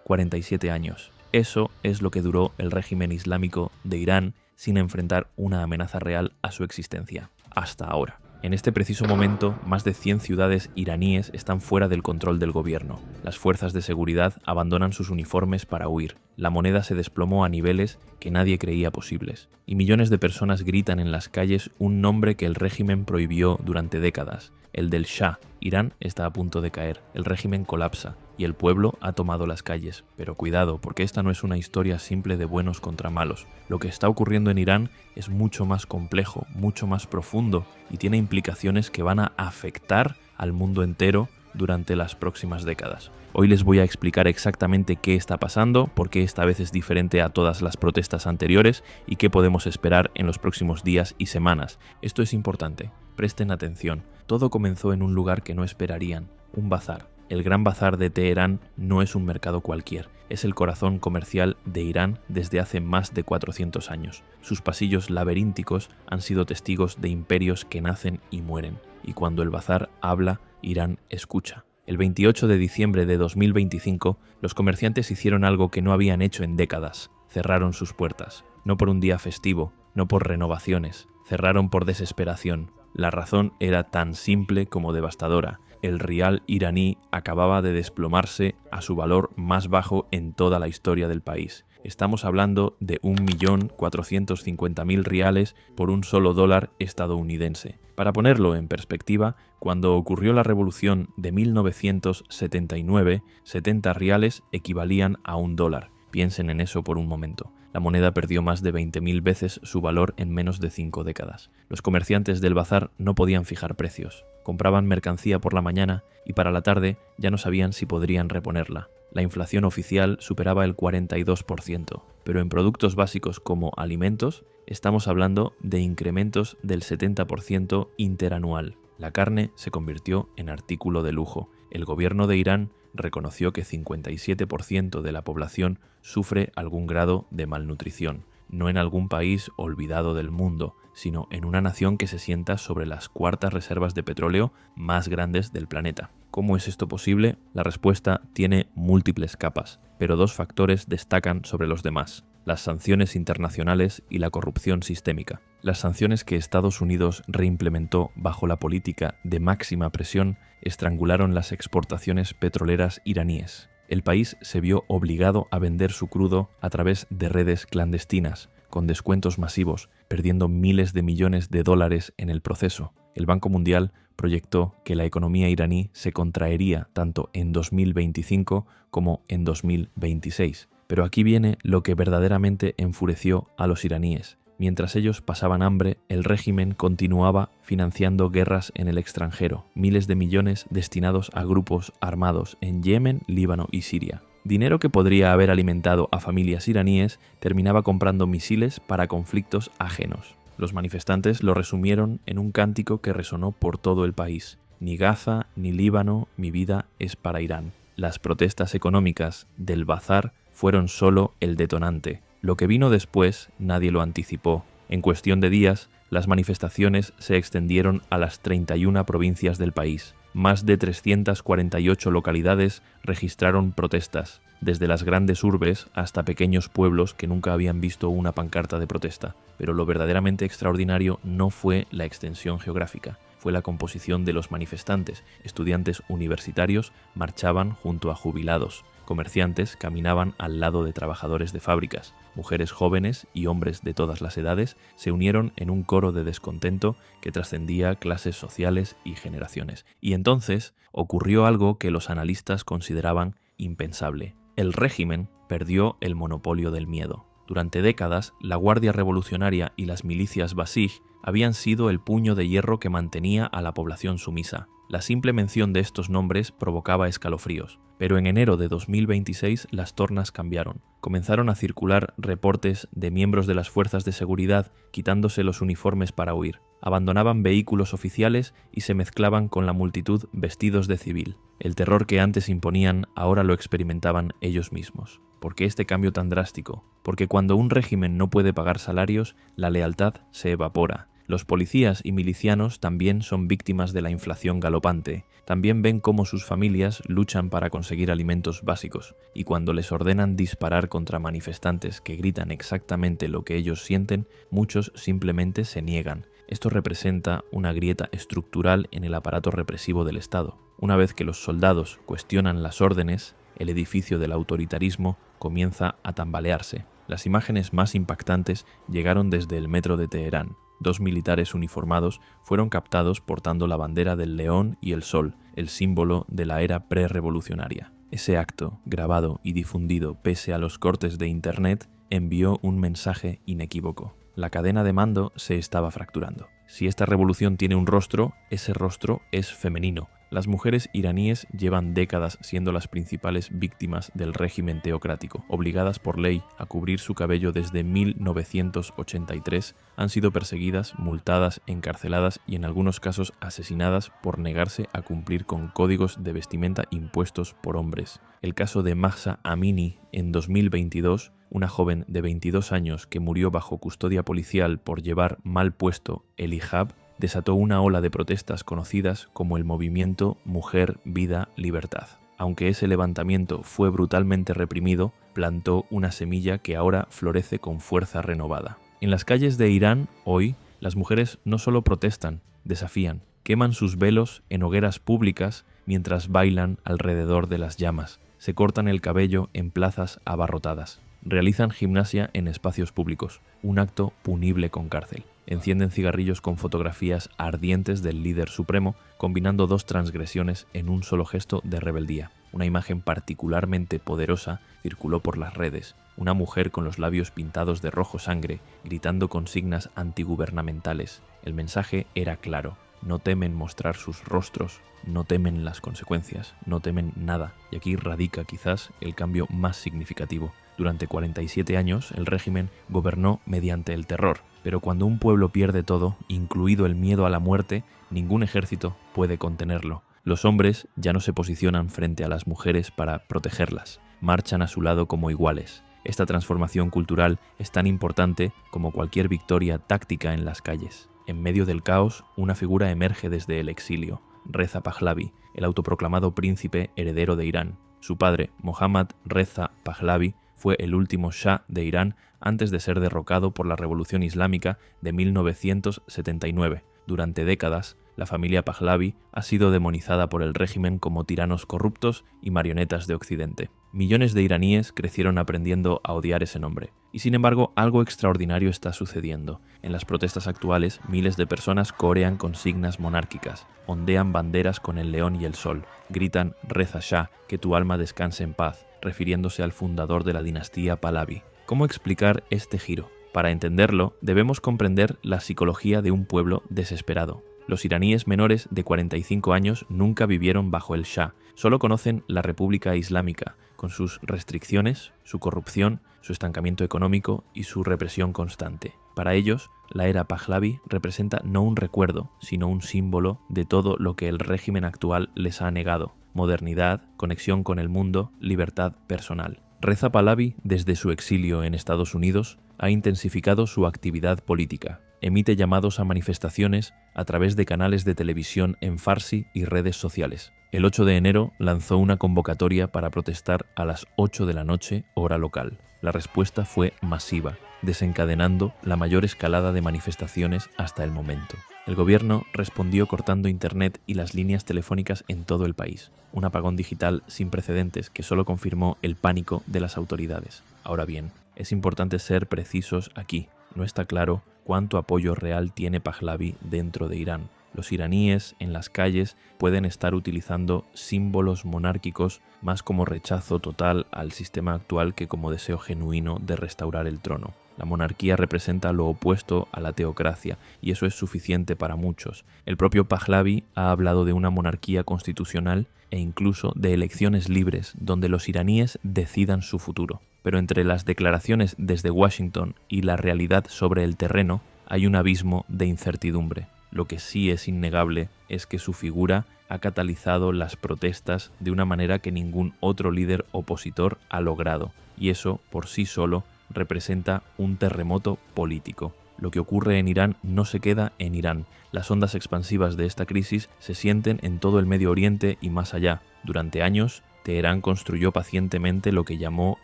47 años. Eso es lo que duró el régimen islámico de Irán sin enfrentar una amenaza real a su existencia, hasta ahora. En este preciso momento, más de 100 ciudades iraníes están fuera del control del gobierno. Las fuerzas de seguridad abandonan sus uniformes para huir. La moneda se desplomó a niveles que nadie creía posibles. Y millones de personas gritan en las calles un nombre que el régimen prohibió durante décadas, el del Shah. Irán está a punto de caer, el régimen colapsa y el pueblo ha tomado las calles. Pero cuidado, porque esta no es una historia simple de buenos contra malos. Lo que está ocurriendo en Irán es mucho más complejo, mucho más profundo y tiene implicaciones que van a afectar al mundo entero durante las próximas décadas. Hoy les voy a explicar exactamente qué está pasando, por qué esta vez es diferente a todas las protestas anteriores y qué podemos esperar en los próximos días y semanas. Esto es importante, presten atención. Todo comenzó en un lugar que no esperarían, un bazar. El Gran Bazar de Teherán no es un mercado cualquier, es el corazón comercial de Irán desde hace más de 400 años. Sus pasillos laberínticos han sido testigos de imperios que nacen y mueren, y cuando el bazar habla, Irán escucha. El 28 de diciembre de 2025, los comerciantes hicieron algo que no habían hecho en décadas. Cerraron sus puertas, no por un día festivo, no por renovaciones, cerraron por desesperación. La razón era tan simple como devastadora. El rial iraní acababa de desplomarse a su valor más bajo en toda la historia del país. Estamos hablando de 1.450.000 riales por un solo dólar estadounidense. Para ponerlo en perspectiva, cuando ocurrió la revolución de 1979, 70 riales equivalían a un dólar. Piensen en eso por un momento. La moneda perdió más de 20.000 veces su valor en menos de 5 décadas. Los comerciantes del bazar no podían fijar precios. Compraban mercancía por la mañana y para la tarde ya no sabían si podrían reponerla. La inflación oficial superaba el 42%, pero en productos básicos como alimentos estamos hablando de incrementos del 70% interanual. La carne se convirtió en artículo de lujo. El gobierno de Irán reconoció que 57% de la población sufre algún grado de malnutrición, no en algún país olvidado del mundo, sino en una nación que se sienta sobre las cuartas reservas de petróleo más grandes del planeta. ¿Cómo es esto posible? La respuesta tiene múltiples capas, pero dos factores destacan sobre los demás: las sanciones internacionales y la corrupción sistémica. Las sanciones que Estados Unidos reimplementó bajo la política de máxima presión estrangularon las exportaciones petroleras iraníes. El país se vio obligado a vender su crudo a través de redes clandestinas, con descuentos masivos, perdiendo miles de millones de dólares en el proceso. El Banco Mundial proyectó que la economía iraní se contraería tanto en 2025 como en 2026. Pero aquí viene lo que verdaderamente enfureció a los iraníes. Mientras ellos pasaban hambre, el régimen continuaba financiando guerras en el extranjero, miles de millones destinados a grupos armados en Yemen, Líbano y Siria. Dinero que podría haber alimentado a familias iraníes terminaba comprando misiles para conflictos ajenos. Los manifestantes lo resumieron en un cántico que resonó por todo el país: ni Gaza ni Líbano, mi vida es para Irán. Las protestas económicas del bazar fueron solo el detonante. Lo que vino después nadie lo anticipó. En cuestión de días, las manifestaciones se extendieron a las 31 provincias del país. Más de 348 localidades registraron protestas, desde las grandes urbes hasta pequeños pueblos que nunca habían visto una pancarta de protesta. Pero lo verdaderamente extraordinario no fue la extensión geográfica, fue la composición de los manifestantes. Estudiantes universitarios marchaban junto a jubilados. Comerciantes caminaban al lado de trabajadores de fábricas. Mujeres jóvenes y hombres de todas las edades se unieron en un coro de descontento que trascendía clases sociales y generaciones. Y entonces ocurrió algo que los analistas consideraban impensable. El régimen perdió el monopolio del miedo. Durante décadas, la Guardia Revolucionaria y las milicias Basij habían sido el puño de hierro que mantenía a la población sumisa. La simple mención de estos nombres provocaba escalofríos. Pero en enero de 2026 las tornas cambiaron. Comenzaron a circular reportes de miembros de las fuerzas de seguridad quitándose los uniformes para huir. Abandonaban vehículos oficiales y se mezclaban con la multitud vestidos de civil. El terror que antes imponían ahora lo experimentaban ellos mismos. ¿Por qué este cambio tan drástico? Porque cuando un régimen no puede pagar salarios, la lealtad se evapora. Los policías y milicianos también son víctimas de la inflación galopante. También ven cómo sus familias luchan para conseguir alimentos básicos, y cuando les ordenan disparar contra manifestantes que gritan exactamente lo que ellos sienten, muchos simplemente se niegan. Esto representa una grieta estructural en el aparato represivo del Estado. Una vez que los soldados cuestionan las órdenes, el edificio del autoritarismo comienza a tambalearse. Las imágenes más impactantes llegaron desde el metro de Teherán. 2 militares uniformados fueron captados portando la bandera del león y el sol, el símbolo de la era prerevolucionaria. Ese acto, grabado y difundido pese a los cortes de Internet, envió un mensaje inequívoco. La cadena de mando se estaba fracturando. Si esta revolución tiene un rostro, ese rostro es femenino. Las mujeres iraníes llevan décadas siendo las principales víctimas del régimen teocrático. Obligadas por ley a cubrir su cabello desde 1983, han sido perseguidas, multadas, encarceladas y en algunos casos asesinadas por negarse a cumplir con códigos de vestimenta impuestos por hombres. El caso de Mahsa Amini en 2022, una joven de 22 años que murió bajo custodia policial por llevar mal puesto el hijab, desató una ola de protestas conocidas como el movimiento Mujer, Vida, Libertad. Aunque ese levantamiento fue brutalmente reprimido, plantó una semilla que ahora florece con fuerza renovada. En las calles de Irán, hoy, las mujeres no solo protestan, desafían, queman sus velos en hogueras públicas mientras bailan alrededor de las llamas, se cortan el cabello en plazas abarrotadas, realizan gimnasia en espacios públicos, un acto punible con cárcel. Encienden cigarrillos con fotografías ardientes del líder supremo, combinando dos transgresiones en un solo gesto de rebeldía. Una imagen particularmente poderosa circuló por las redes. Una mujer con los labios pintados de rojo sangre, gritando consignas antigubernamentales. El mensaje era claro. No temen mostrar sus rostros, no temen las consecuencias, no temen nada. Y aquí radica quizás el cambio más significativo. Durante 47 años el régimen gobernó mediante el terror, pero cuando un pueblo pierde todo, incluido el miedo a la muerte, ningún ejército puede contenerlo. Los hombres ya no se posicionan frente a las mujeres para protegerlas, marchan a su lado como iguales. Esta transformación cultural es tan importante como cualquier victoria táctica en las calles. En medio del caos, una figura emerge desde el exilio, Reza Pahlavi, el autoproclamado príncipe heredero de Irán. Su padre, Mohammad Reza Pahlavi, fue el último Shah de Irán antes de ser derrocado por la Revolución Islámica de 1979. Durante décadas, la familia Pahlavi ha sido demonizada por el régimen como tiranos corruptos y marionetas de Occidente. Millones de iraníes crecieron aprendiendo a odiar ese nombre. Y sin embargo, algo extraordinario está sucediendo. En las protestas actuales, miles de personas corean consignas monárquicas, ondean banderas con el león y el sol, gritan «Reza Shah, que tu alma descanse en paz», refiriéndose al fundador de la dinastía Pahlavi. ¿Cómo explicar este giro? Para entenderlo, debemos comprender la psicología de un pueblo desesperado. Los iraníes menores de 45 años nunca vivieron bajo el Shah, solo conocen la República Islámica, con sus restricciones, su corrupción, su estancamiento económico y su represión constante. Para ellos, la era Pahlavi representa no un recuerdo, sino un símbolo de todo lo que el régimen actual les ha negado: modernidad, conexión con el mundo, libertad personal. Reza Pahlavi, desde su exilio en Estados Unidos, ha intensificado su actividad política. Emite llamados a manifestaciones a través de canales de televisión en farsi y redes sociales. El 8 de enero lanzó una convocatoria para protestar a las 8 de la noche, hora local. La respuesta fue masiva, desencadenando la mayor escalada de manifestaciones hasta el momento. El gobierno respondió cortando internet y las líneas telefónicas en todo el país. Un apagón digital sin precedentes que solo confirmó el pánico de las autoridades. Ahora bien, es importante ser precisos aquí. No está claro cuánto apoyo real tiene Pahlavi dentro de Irán. Los iraníes en las calles pueden estar utilizando símbolos monárquicos más como rechazo total al sistema actual que como deseo genuino de restaurar el trono. La monarquía representa lo opuesto a la teocracia, y eso es suficiente para muchos. El propio Pahlavi ha hablado de una monarquía constitucional e incluso de elecciones libres, donde los iraníes decidan su futuro. Pero entre las declaraciones desde Washington y la realidad sobre el terreno hay un abismo de incertidumbre. Lo que sí es innegable es que su figura ha catalizado las protestas de una manera que ningún otro líder opositor ha logrado, y eso por sí solo representa un terremoto político. Lo que ocurre en Irán no se queda en Irán. Las ondas expansivas de esta crisis se sienten en todo el Medio Oriente y más allá. Durante años, Teherán construyó pacientemente lo que llamó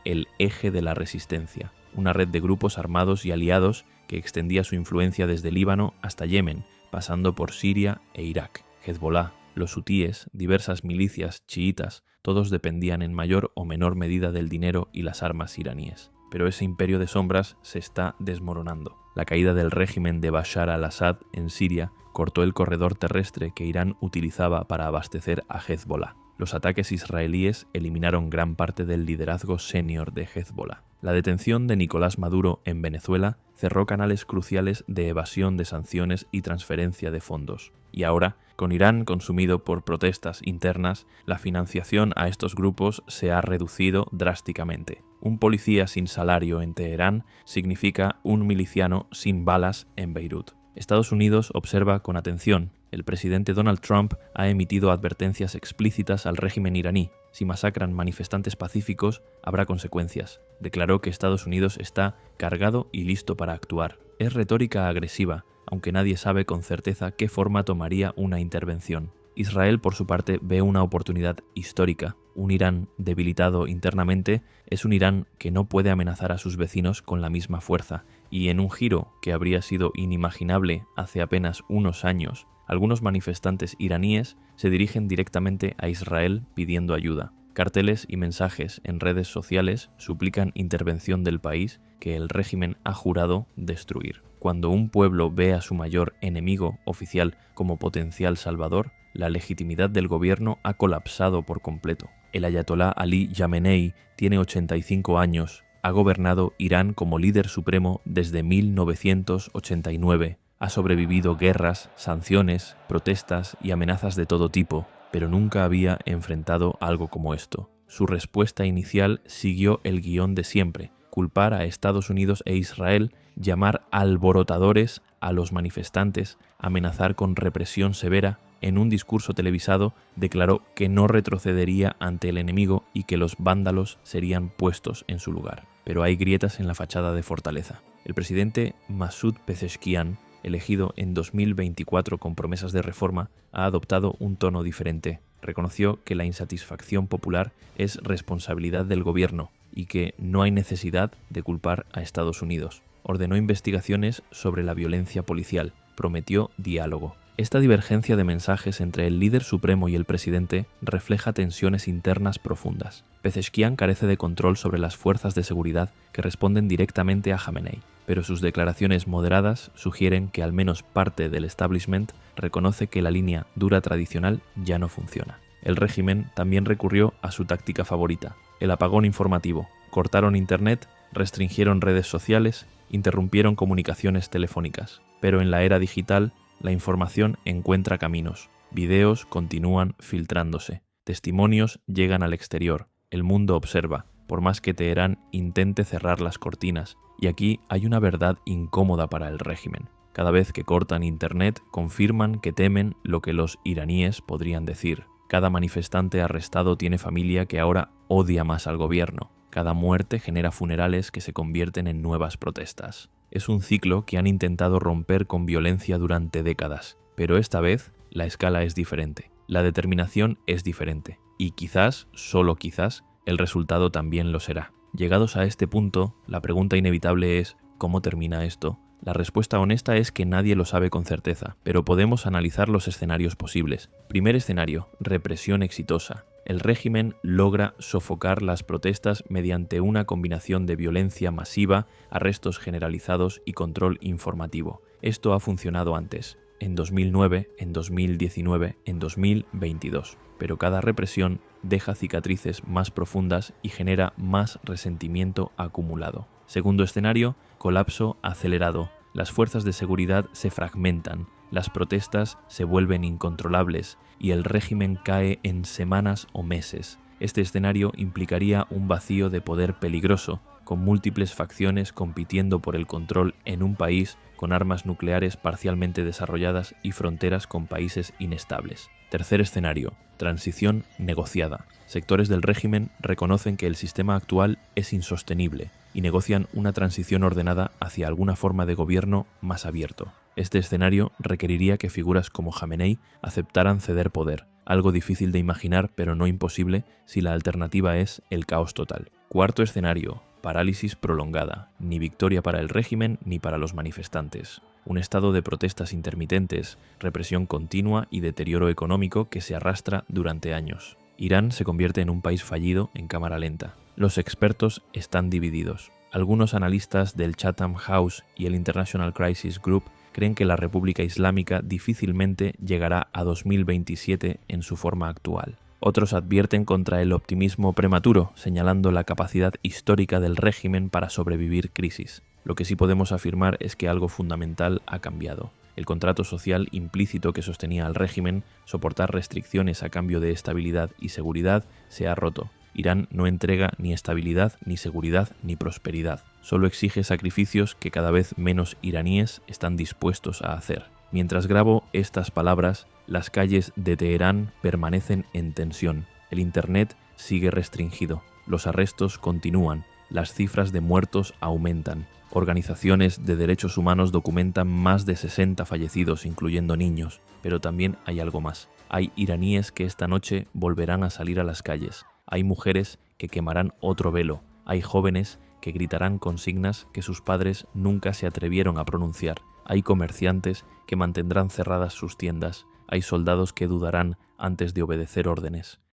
el Eje de la Resistencia, una red de grupos armados y aliados que extendía su influencia desde Líbano hasta Yemen, pasando por Siria e Irak. Hezbolá, los hutíes, diversas milicias chiitas, todos dependían en mayor o menor medida del dinero y las armas iraníes. Pero ese imperio de sombras se está desmoronando. La caída del régimen de Bashar al-Assad en Siria cortó el corredor terrestre que Irán utilizaba para abastecer a Hezbolá. Los ataques israelíes eliminaron gran parte del liderazgo senior de Hezbolá. La detención de Nicolás Maduro en Venezuela cerró canales cruciales de evasión de sanciones y transferencia de fondos. Y ahora, con Irán consumido por protestas internas, la financiación a estos grupos se ha reducido drásticamente. Un policía sin salario en Teherán significa un miliciano sin balas en Beirut. Estados Unidos observa con atención. El presidente Donald Trump ha emitido advertencias explícitas al régimen iraní. Si masacran manifestantes pacíficos, habrá consecuencias. Declaró que Estados Unidos está cargado y listo para actuar. Es retórica agresiva, aunque nadie sabe con certeza qué forma tomaría una intervención. Israel, por su parte, ve una oportunidad histórica. Un Irán debilitado internamente es un Irán que no puede amenazar a sus vecinos con la misma fuerza, y en un giro que habría sido inimaginable hace apenas unos años, algunos manifestantes iraníes se dirigen directamente a Israel pidiendo ayuda. Carteles y mensajes en redes sociales suplican intervención del país que el régimen ha jurado destruir. Cuando un pueblo ve a su mayor enemigo oficial como potencial salvador, la legitimidad del gobierno ha colapsado por completo. El ayatolá Ali Jamenei tiene 85 años, ha gobernado Irán como líder supremo desde 1989, ha sobrevivido guerras, sanciones, protestas y amenazas de todo tipo, pero nunca había enfrentado algo como esto. Su respuesta inicial siguió el guión de siempre: culpar a Estados Unidos e Israel, llamar alborotadores a los manifestantes, amenazar con represión severa. En un discurso televisado declaró que no retrocedería ante el enemigo y que los vándalos serían puestos en su lugar. Pero hay grietas en la fachada de fortaleza. El presidente Masoud Pezeshkian, elegido en 2024 con promesas de reforma, ha adoptado un tono diferente. Reconoció que la insatisfacción popular es responsabilidad del gobierno y que no hay necesidad de culpar a Estados Unidos. Ordenó investigaciones sobre la violencia policial. Prometió diálogo. Esta divergencia de mensajes entre el líder supremo y el presidente refleja tensiones internas profundas. Pezeshkian carece de control sobre las fuerzas de seguridad que responden directamente a Jamenei, pero sus declaraciones moderadas sugieren que al menos parte del establishment reconoce que la línea dura tradicional ya no funciona. El régimen también recurrió a su táctica favorita, el apagón informativo. Cortaron internet, restringieron redes sociales, interrumpieron comunicaciones telefónicas. Pero en la era digital, la información encuentra caminos, videos continúan filtrándose, testimonios llegan al exterior, el mundo observa, por más que Teherán intente cerrar las cortinas, y aquí hay una verdad incómoda para el régimen. Cada vez que cortan internet, confirman que temen lo que los iraníes podrían decir. Cada manifestante arrestado tiene familia que ahora odia más al gobierno. Cada muerte genera funerales que se convierten en nuevas protestas. Es un ciclo que han intentado romper con violencia durante décadas, pero esta vez la escala es diferente, la determinación es diferente, y quizás, solo quizás, el resultado también lo será. Llegados a este punto, la pregunta inevitable es ¿cómo termina esto? La respuesta honesta es que nadie lo sabe con certeza, pero podemos analizar los escenarios posibles. Primer escenario, represión exitosa. El régimen logra sofocar las protestas mediante una combinación de violencia masiva, arrestos generalizados y control informativo. Esto ha funcionado antes, en 2009, en 2019, en 2022. Pero cada represión deja cicatrices más profundas y genera más resentimiento acumulado. Segundo escenario, colapso acelerado. Las fuerzas de seguridad se fragmentan, las protestas se vuelven incontrolables y el régimen cae en semanas o meses. Este escenario implicaría un vacío de poder peligroso, con múltiples facciones compitiendo por el control en un país con armas nucleares parcialmente desarrolladas y fronteras con países inestables. Tercer escenario, transición negociada. Sectores del régimen reconocen que el sistema actual es insostenible. y negocian una transición ordenada hacia alguna forma de gobierno más abierto. Este escenario requeriría que figuras como Jamenei aceptaran ceder poder, algo difícil de imaginar pero no imposible si la alternativa es el caos total. Cuarto escenario: parálisis prolongada, ni victoria para el régimen ni para los manifestantes. Un estado de protestas intermitentes, represión continua y deterioro económico que se arrastra durante años. Irán se convierte en un país fallido en cámara lenta. Los expertos están divididos. Algunos analistas del Chatham House y el International Crisis Group creen que la República Islámica difícilmente llegará a 2027 en su forma actual. Otros advierten contra el optimismo prematuro, señalando la capacidad histórica del régimen para sobrevivir crisis. Lo que sí podemos afirmar es que algo fundamental ha cambiado. El contrato social implícito que sostenía al régimen, soportar restricciones a cambio de estabilidad y seguridad, se ha roto. Irán no entrega ni estabilidad, ni seguridad, ni prosperidad. Solo exige sacrificios que cada vez menos iraníes están dispuestos a hacer. Mientras grabo estas palabras, las calles de Teherán permanecen en tensión. El Internet sigue restringido. Los arrestos continúan. Las cifras de muertos aumentan. Organizaciones de derechos humanos documentan más de 60 fallecidos, incluyendo niños. Pero también hay algo más. Hay iraníes que esta noche volverán a salir a las calles. Hay mujeres que quemarán otro velo. Hay jóvenes que gritarán consignas que sus padres nunca se atrevieron a pronunciar. Hay comerciantes que mantendrán cerradas sus tiendas. Hay soldados que dudarán antes de obedecer órdenes.